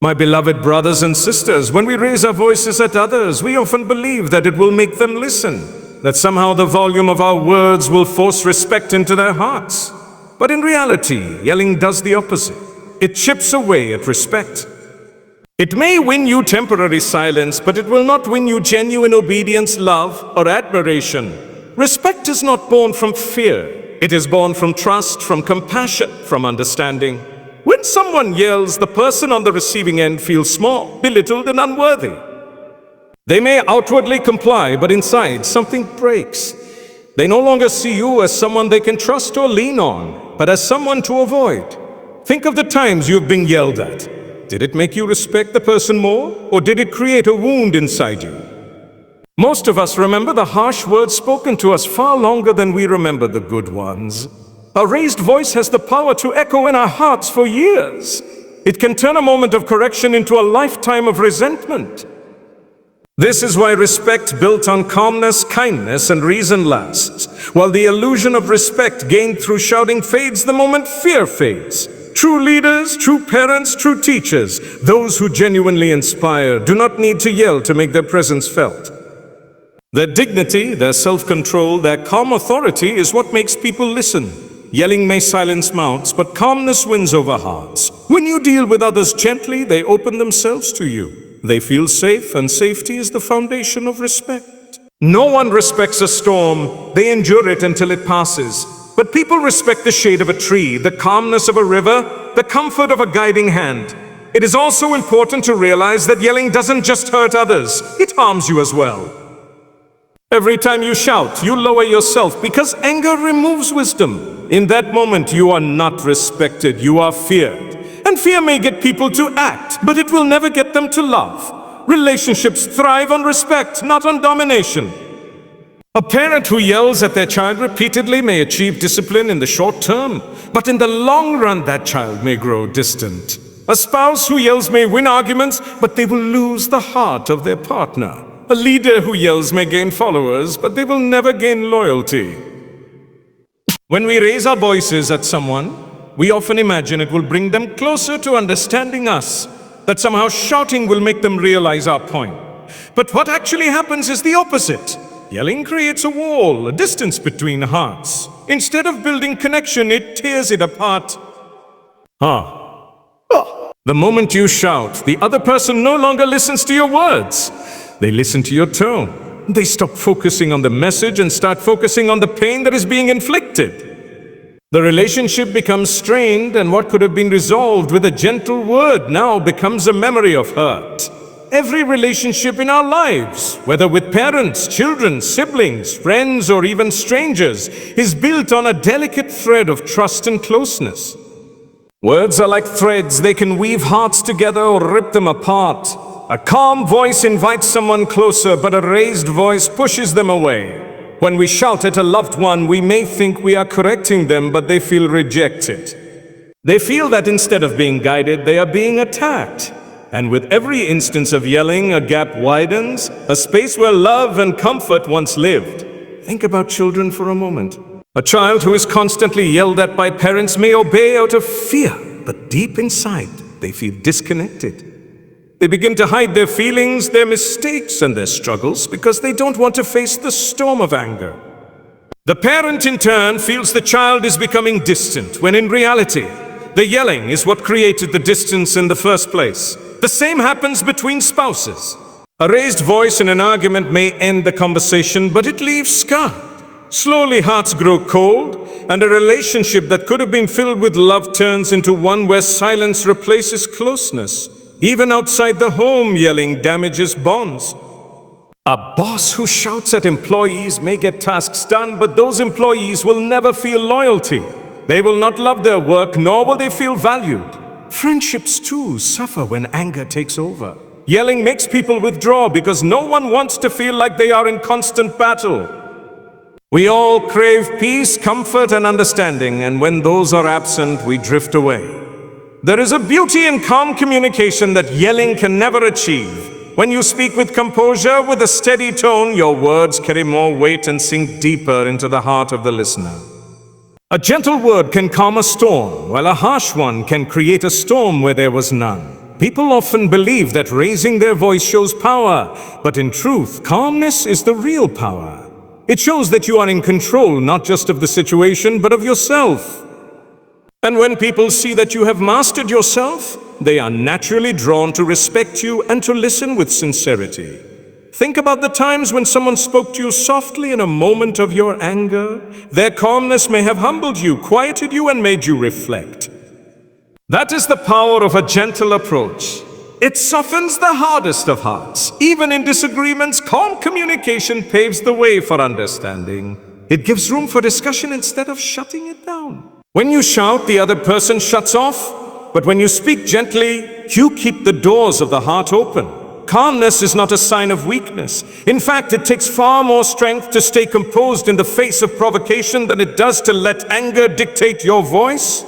My beloved brothers and sisters, when we raise our voices at others, we often believe that it will make them listen, that somehow the volume of our words will force respect into their hearts. But in reality, yelling does the opposite. It chips away at respect. It may win you temporary silence, but it will not win you genuine obedience, love, or admiration. Respect is not born from fear. It is born from trust, from compassion, from understanding. When someone yells, the person on the receiving end feels small, belittled, and unworthy. They may outwardly comply, but inside something breaks. They no longer see you as someone they can trust or lean on, but as someone to avoid. Think of the times you've been yelled at. Did it make you respect the person more, or did it create a wound inside you? Most of us remember the harsh words spoken to us far longer than we remember the good ones. A raised voice has the power to echo in our hearts for years. It can turn a moment of correction into a lifetime of resentment. This is why respect built on calmness, kindness, and reason lasts, while the illusion of respect gained through shouting fades the moment fear fades. True leaders, true parents, true teachers, those who genuinely inspire, do not need to yell to make their presence felt. Their dignity, their self-control, their calm authority is what makes people listen. Yelling may silence mouths, but calmness wins over hearts. When you deal with others gently, they open themselves to you. They feel safe, and safety is the foundation of respect. No one respects a storm. They endure it until it passes. But people respect the shade of a tree, the calmness of a river, the comfort of a guiding hand. It is also important to realize that yelling doesn't just hurt others, it harms you as well. Every time you shout, you lower yourself because anger removes wisdom. In that moment, you are not respected, you are feared. And fear may get people to act, but it will never get them to love. Relationships thrive on respect, not on domination. A parent who yells at their child repeatedly may achieve discipline in the short term, but in the long run, that child may grow distant. A spouse who yells may win arguments, but they will lose the heart of their partner. A leader who yells may gain followers, but they will never gain loyalty. When we raise our voices at someone, we often imagine it will bring them closer to understanding us, that somehow shouting will make them realize our point. But what actually happens is the opposite. Yelling creates a wall, a distance between hearts. Instead of building connection, it tears it apart. The moment you shout, the other person no longer listens to your words. They listen to your tone. They stop focusing on the message and start focusing on the pain that is being inflicted. The relationship becomes strained, and what could have been resolved with a gentle word now becomes a memory of hurt. Every relationship in our lives, whether with parents, children, siblings, friends, or even strangers, is built on a delicate thread of trust and closeness. Words are like threads. They can weave hearts together or rip them apart. A calm voice invites someone closer, but a raised voice pushes them away. When we shout at a loved one, we may think we are correcting them, but they feel rejected. They feel that instead of being guided, they are being attacked. And with every instance of yelling, a gap widens, a space where love and comfort once lived. Think about children for a moment. A child who is constantly yelled at by parents may obey out of fear, but deep inside, they feel disconnected. They begin to hide their feelings, their mistakes, and their struggles because they don't want to face the storm of anger. The parent, in turn, feels the child is becoming distant, when in reality, the yelling is what created the distance in the first place. The same happens between spouses. A raised voice in an argument may end the conversation, but it leaves scarred. Slowly, hearts grow cold, and a relationship that could have been filled with love turns into one where silence replaces closeness. Even outside the home, yelling damages bonds. A boss who shouts at employees may get tasks done, but those employees will never feel loyalty. They will not love their work, nor will they feel valued. Friendships too suffer when anger takes over. Yelling makes people withdraw because no one wants to feel like they are in constant battle. We all crave peace, comfort, and understanding, and when those are absent, we drift away. There is a beauty in calm communication that yelling can never achieve. When you speak with composure, with a steady tone, your words carry more weight and sink deeper into the heart of the listener. A gentle word can calm a storm, while a harsh one can create a storm where there was none. People often believe that raising their voice shows power, but in truth, calmness is the real power. It shows that you are in control not just of the situation, but of yourself. And when people see that you have mastered yourself, they are naturally drawn to respect you and to listen with sincerity. Think about the times when someone spoke to you softly in a moment of your anger. Their calmness may have humbled you, quieted you, and made you reflect. That is the power of a gentle approach. It softens the hardest of hearts. Even in disagreements, calm communication paves the way for understanding. It gives room for discussion instead of shutting it down. When you shout, the other person shuts off. But when you speak gently, you keep the doors of the heart open. Calmness is not a sign of weakness. In fact, it takes far more strength to stay composed in the face of provocation than it does to let anger dictate your voice.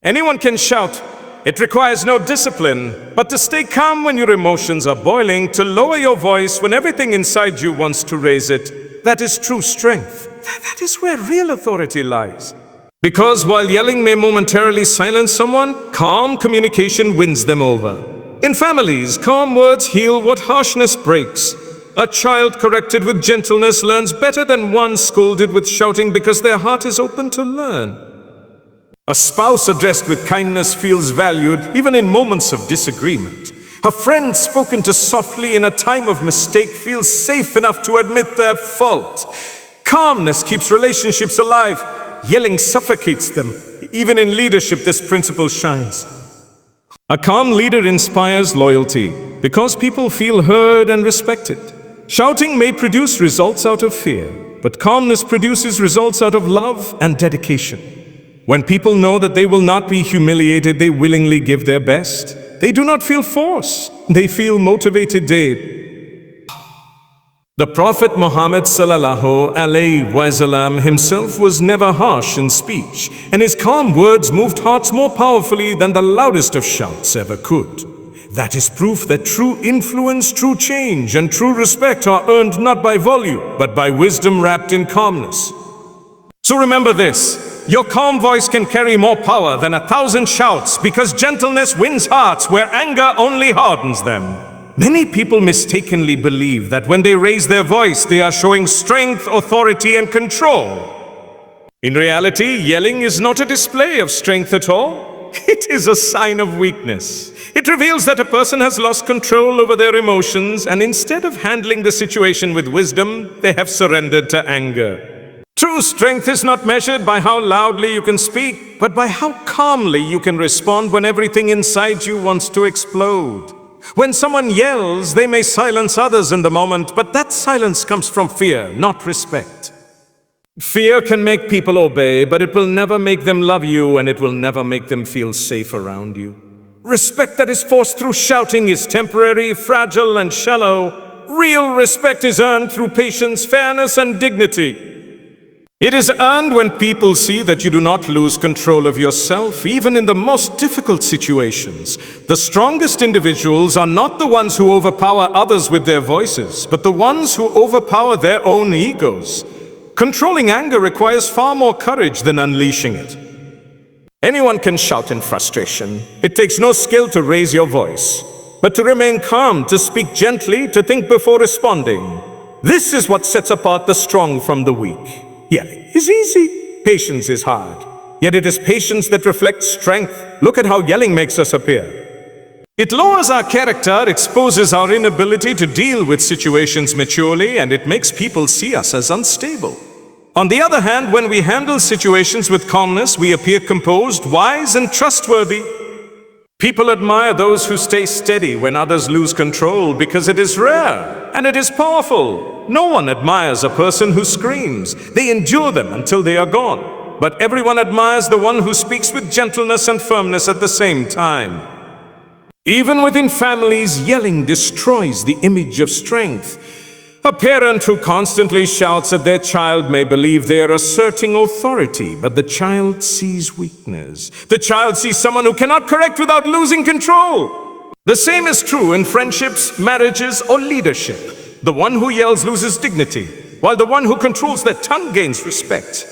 Anyone can shout. It requires no discipline, but to stay calm when your emotions are boiling, to lower your voice when everything inside you wants to raise it, that is true strength. That is where real authority lies. Because while yelling may momentarily silence someone, calm communication wins them over. In families, calm words heal what harshness breaks. A child corrected with gentleness learns better than one scolded with shouting because their heart is open to learn. A spouse addressed with kindness feels valued even in moments of disagreement. A friend spoken to softly in a time of mistake feels safe enough to admit their fault. Calmness keeps relationships alive. Yelling suffocates them. Even in leadership, this principle shines. A calm leader inspires loyalty because people feel heard and respected. Shouting may produce results out of fear, but calmness produces results out of love and dedication. When people know that they will not be humiliated, they willingly give their best. They do not feel force. They feel motivated. The Prophet Muhammad sallallahu alaihi wasallam himself was never harsh in speech, and his calm words moved hearts more powerfully than the loudest of shouts ever could. That is proof that true influence, true change, and true respect are earned not by volume, but by wisdom wrapped in calmness. So remember this, your calm voice can carry more power than 1,000 shouts because gentleness wins hearts where anger only hardens them. Many people mistakenly believe that when they raise their voice, they are showing strength, authority, and control. In reality, yelling is not a display of strength at all. It is a sign of weakness. It reveals that a person has lost control over their emotions, and instead of handling the situation with wisdom, they have surrendered to anger. True strength is not measured by how loudly you can speak, but by how calmly you can respond when everything inside you wants to explode. When someone yells, they may silence others in the moment, but that silence comes from fear, not respect. Fear can make people obey, but it will never make them love you, and it will never make them feel safe around you. Respect that is forced through shouting is temporary, fragile, and shallow. Real respect is earned through patience, fairness, and dignity. It is earned when people see that you do not lose control of yourself, even in the most difficult situations. The strongest individuals are not the ones who overpower others with their voices, but the ones who overpower their own egos. Controlling anger requires far more courage than unleashing it. Anyone can shout in frustration. It takes no skill to raise your voice, but to remain calm, to speak gently, to think before responding. This is what sets apart the strong from the weak. Yelling is easy. Patience is hard. Yet it is patience that reflects strength. Look at how yelling makes us appear. It lowers our character, exposes our inability to deal with situations maturely, and it makes people see us as unstable. On the other hand, when we handle situations with calmness, we appear composed, wise, and trustworthy. People admire those who stay steady when others lose control because it is rare and it is powerful. No one admires a person who screams. They endure them until they are gone. But everyone admires the one who speaks with gentleness and firmness at the same time. Even within families, yelling destroys the image of strength. A parent who constantly shouts at their child may believe they are asserting authority, but the child sees weakness. The child sees someone who cannot correct without losing control. The same is true in friendships, marriages, or leadership. The one who yells loses dignity, while the one who controls their tongue gains respect.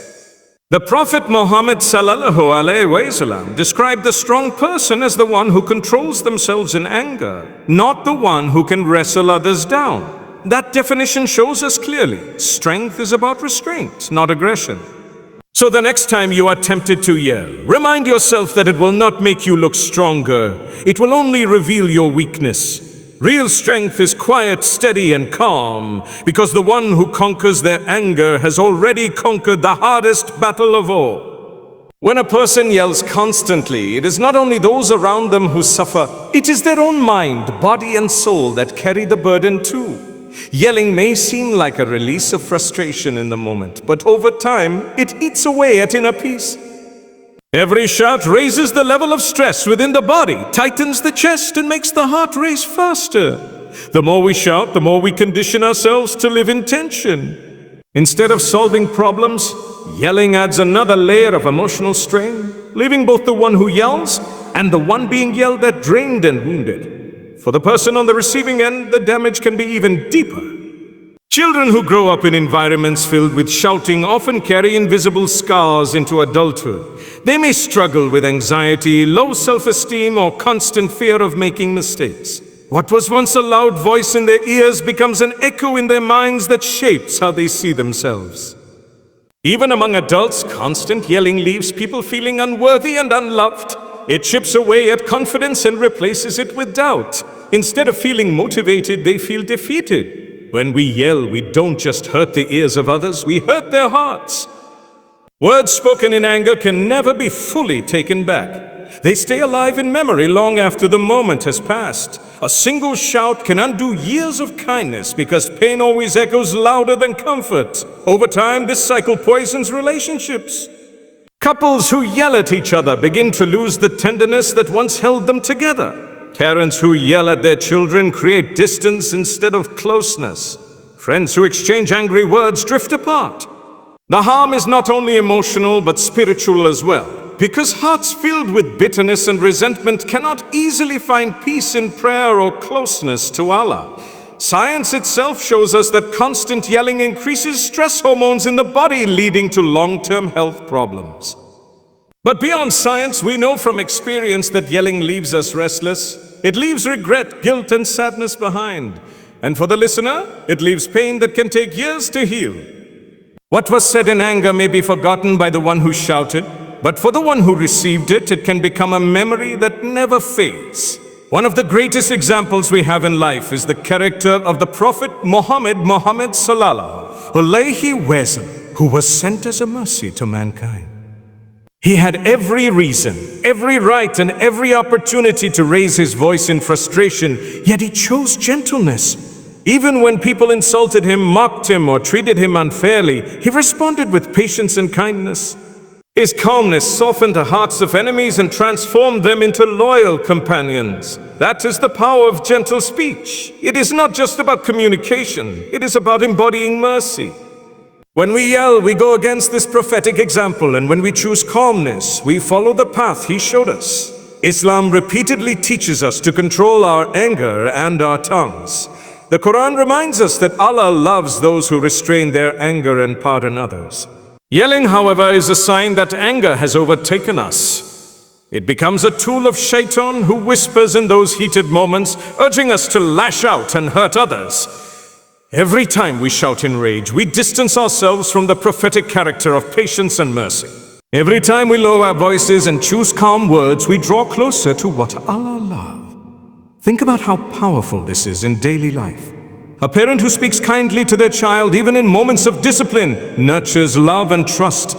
The Prophet Muhammad sallallahu alaihi wasallam described the strong person as the one who controls themselves in anger, not the one who can wrestle others down. That definition shows us clearly, strength is about restraint, not aggression. So the next time you are tempted to yell, remind yourself that it will not make you look stronger. It will only reveal your weakness. Real strength is quiet, steady, and calm, because the one who conquers their anger has already conquered the hardest battle of all. When a person yells constantly, it is not only those around them who suffer, it is their own mind, body, and soul that carry the burden too. Yelling may seem like a release of frustration in the moment, but over time, it eats away at inner peace. Every shout raises the level of stress within the body, tightens the chest, and makes the heart race faster. The more we shout, the more we condition ourselves to live in tension. Instead of solving problems, yelling adds another layer of emotional strain, leaving both the one who yells and the one being yelled at drained and wounded. For the person on the receiving end, the damage can be even deeper. Children who grow up in environments filled with shouting often carry invisible scars into adulthood. They may struggle with anxiety, low self-esteem, or constant fear of making mistakes. What was once a loud voice in their ears becomes an echo in their minds that shapes how they see themselves. Even among adults, constant yelling leaves people feeling unworthy and unloved. It chips away at confidence and replaces it with doubt. Instead of feeling motivated, they feel defeated. When we yell, we don't just hurt the ears of others, we hurt their hearts. Words spoken in anger can never be fully taken back. They stay alive in memory long after the moment has passed. A single shout can undo years of kindness because pain always echoes louder than comfort. Over time, this cycle poisons relationships. Couples who yell at each other begin to lose the tenderness that once held them together. Parents who yell at their children create distance instead of closeness. Friends who exchange angry words drift apart. The harm is not only emotional but spiritual as well, because hearts filled with bitterness and resentment cannot easily find peace in prayer or closeness to Allah. Science itself shows us that constant yelling increases stress hormones in the body, leading to long-term health problems. But beyond science, we know from experience that yelling leaves us restless. It leaves regret, guilt, and sadness behind. And for the listener, it leaves pain that can take years to heal. What was said in anger may be forgotten by the one who shouted, but for the one who received it, it can become a memory that never fades. One of the greatest examples we have in life is the character of the Prophet Muhammad sallallahu alaihi wasallam, who was sent as a mercy to mankind. He had every reason, every right, and every opportunity to raise his voice in frustration, yet he chose gentleness. Even when people insulted him, mocked him, or treated him unfairly, he responded with patience and kindness. His calmness softened the hearts of enemies and transformed them into loyal companions. That is the power of gentle speech. It is not just about communication, it is about embodying mercy. When we yell, we go against this prophetic example, and when we choose calmness, we follow the path he showed us. Islam repeatedly teaches us to control our anger and our tongues. The Quran reminds us that Allah loves those who restrain their anger and pardon others. Yelling, however, is a sign that anger has overtaken us. It becomes a tool of Shaitan who whispers in those heated moments, urging us to lash out and hurt others. Every time we shout in rage, we distance ourselves from the prophetic character of patience and mercy. Every time we lower our voices and choose calm words, we draw closer to what Allah loves. Think about how powerful this is in daily life. A parent who speaks kindly to their child, even in moments of discipline, nurtures love and trust.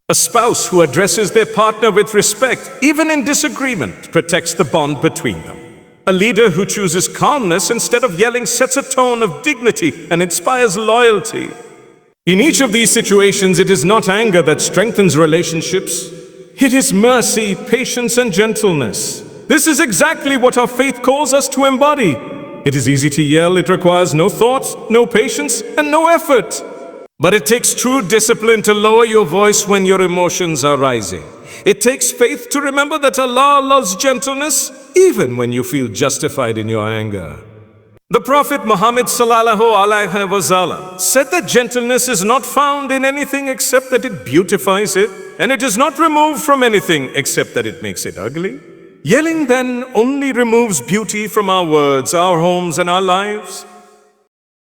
A spouse who addresses their partner with respect, even in disagreement, protects the bond between them. A leader who chooses calmness instead of yelling sets a tone of dignity and inspires loyalty. In each of these situations, it is not anger that strengthens relationships. It is mercy, patience, and gentleness. This is exactly what our faith calls us to embody. It is easy to yell, it requires no thought, no patience, and no effort. But it takes true discipline to lower your voice when your emotions are rising. It takes faith to remember that Allah loves gentleness, even when you feel justified in your anger. The Prophet Muhammad sallallahu alaihi wasallam said that gentleness is not found in anything except that it beautifies it, and it is not removed from anything except that it makes it ugly. Yelling then only removes beauty from our words, our homes, and our lives.